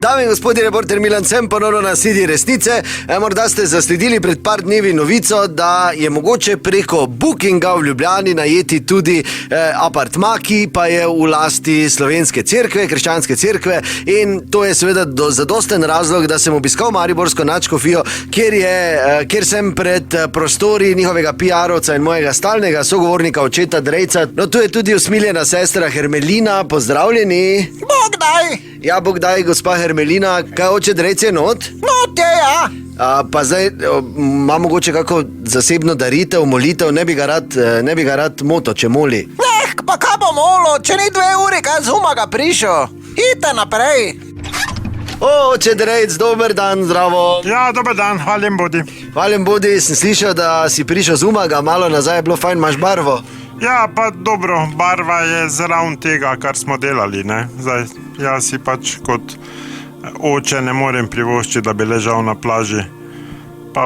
Dame in gospodje, reporter Milan Sem, ponovno na Sidi resnice. Morda ste zasledili pred par dnevi novico, da je mogoče preko Bookinga v Ljubljani najeti tudi apartma, ki pa je v lasti slovenske cerkve, krščanske cerkve, in to je seveda zadosten razlog, da sem obiskal mariborsko nadškofijo, kjer sem pred prostori njihovega PR-ovca in mojega stalnega sogovornika očeta Drejca. No, tu je tudi usmiljena sestra Hermelina, pozdravljeni. Bog daj! Ja, Bog daj, gospa Hermelina, kaj oče Drejc je not? Not je, ja. Pa zdaj, ima mogoče kako zasebno daritev, molitev, ne bi ga rad moto, če moli. Pa kaj bo molo, če ni 2 uri, kaj z umaga prišel? Idite naprej. Oče Drejc, dober dan, zdravo. Ja, dober dan, hvaljen bodi. Hvaljen bodi, sem slišal, da si prišel z umaga, malo nazaj je bilo fajn, imaš barvo. Ja, pa dobro, barva je zraven tega, kar smo delali, ne. Zdaj, jaz si pač kot oče ne morem privoščiti, da bi ležal na plaži, pa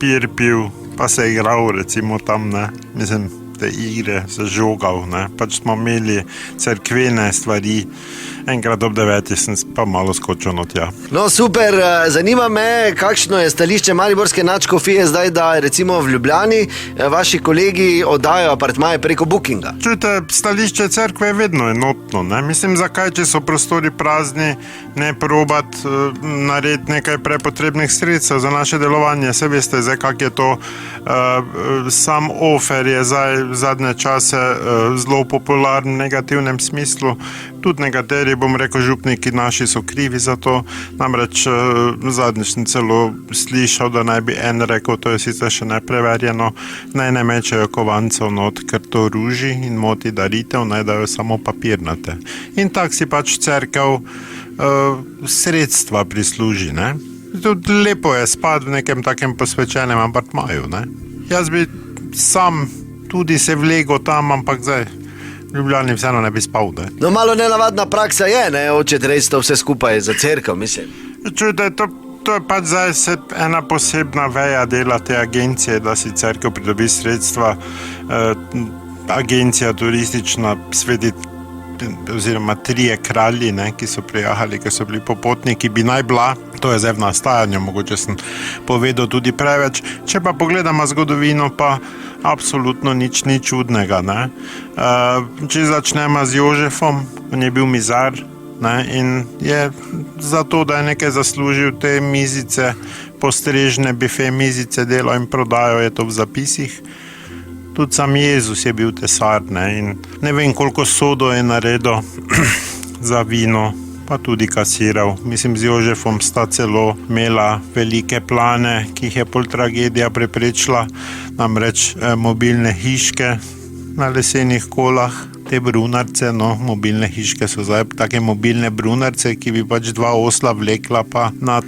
pir pil, pa se igral, recimo tam, ne. Mislim, te igre se žogal, ne. Pač smo imeli cerkvene stvari. Enkrat ob 9 sem pa malo skočil not, ja. No, super, zanima me, kakšno je stališče mariborske nadškofije zdaj, da recimo v Ljubljani vaši kolegi oddajo apartmaje preko Bookinga. Čujte, stališče cerkve je vedno enotno, ne? Mislim, zakaj, če so prostori prazni, ne probat narediti nekaj prepotrebnih sredstev za naše delovanje. Saj veste, zdaj kak je to, sam ofer je zdaj v zadnje čase zelo popularen v negativnem smislu. Tudi nekateri, bom rekel, župniki naši so krivi za to. Namreč zadnjič sem celo slišal, da naj bi en rekel, to je sicer še nepreverjeno, naj ne mečejo kovancev not, ker to ruži in moti daritev, naj dajo samo papirnate. In tak si pač cerkev sredstva prisluži, ne. Tudi lepo je spati v nekem takem posvečenem apartmaju, ne. Jaz bi sam tudi se vlegel tam, ampak zdaj v Ljubljani vseeno ne bi spal, ne. No, malo nenavadna praksa je, ne, oče Drejc, to vse skupaj za cerkev, mislim. Čujte, to je pač zdaj ena posebna veja dela te agencije, da si cerkev pridobi sredstva. Agencija turistična Sveti oziroma 3 kralji, ne, ki so prijahali, ki so bili popotniki, bi naj bila, to je zdaj v nastajanju, mogoče sem povedal tudi preveč. Če pa pogledamo zgodovino, pa absolutno nič ni čudnega, ne. Če začnemo z Jožefom, on je bil mizar, ne, in je zato, da je nekaj zaslužil te mizice, postrežne bife mizice delal in prodajal, je to v zapisih. Tudi sam Jezus je bil tesar, ne, in ne vem, koliko sodo je naredil za vino, pa tudi kasiral. Mislim, z Jožefom sta celo imela velike plane, ki jih je pol tragedija preprečila, namreč mobilne hiške na lesenih kolah, te brunarce, no, mobilne hiške so zdaj take mobilne brunarce, ki bi pač 2 osla vlekla pa na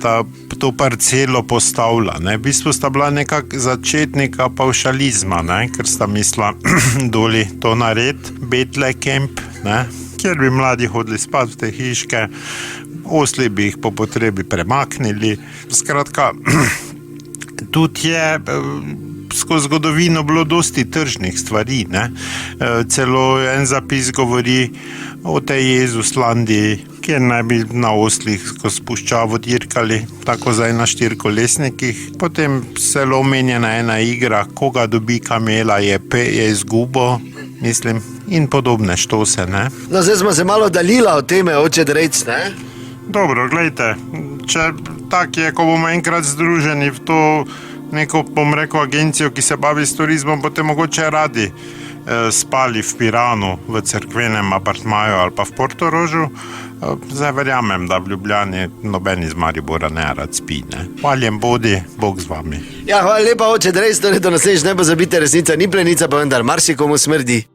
to parcelo postavila, ne. V bistvu sta bila nekak začetnika pavšalizma, ne, ker sta mislila doli to narediti, Betle Camp, ne, kjer bi mladi hodili spat v te hiške, osli bi jih po potrebi premaknili. Skratka, tudi je skozi zgodovino bilo dosti tržnih stvari, ne. Celo en zapis govori o tej Jezuslandiji, kjer naj bi na oslih skozi puščavo dirkali, tako zdaj na 4-kolesnikih. Potem celo omenjena ena igra, koga dobi kamela, je izgubo, mislim, in podobne štose, ne. No, zdaj smo se malo dalila od teme, oče Drejc, ne. Dobro, glejte, če tak je, ko bomo enkrat združeni v to neko, bom rekel, agencijo, ki se bavi s turizmom, potem mogoče radi spali v Piranu, v cerkvenem apartmaju ali pa v Portorožu. Zdaj verjamem, da v Ljubljani noben iz Maribora ne rad spi, ne. Hvaljen bodi, Bog z vami. Ja, hvala lepa, oče Drejc, torej do naslednjič ne pozabite, resnica ni plenica, pa vendar marsikomu smrdi.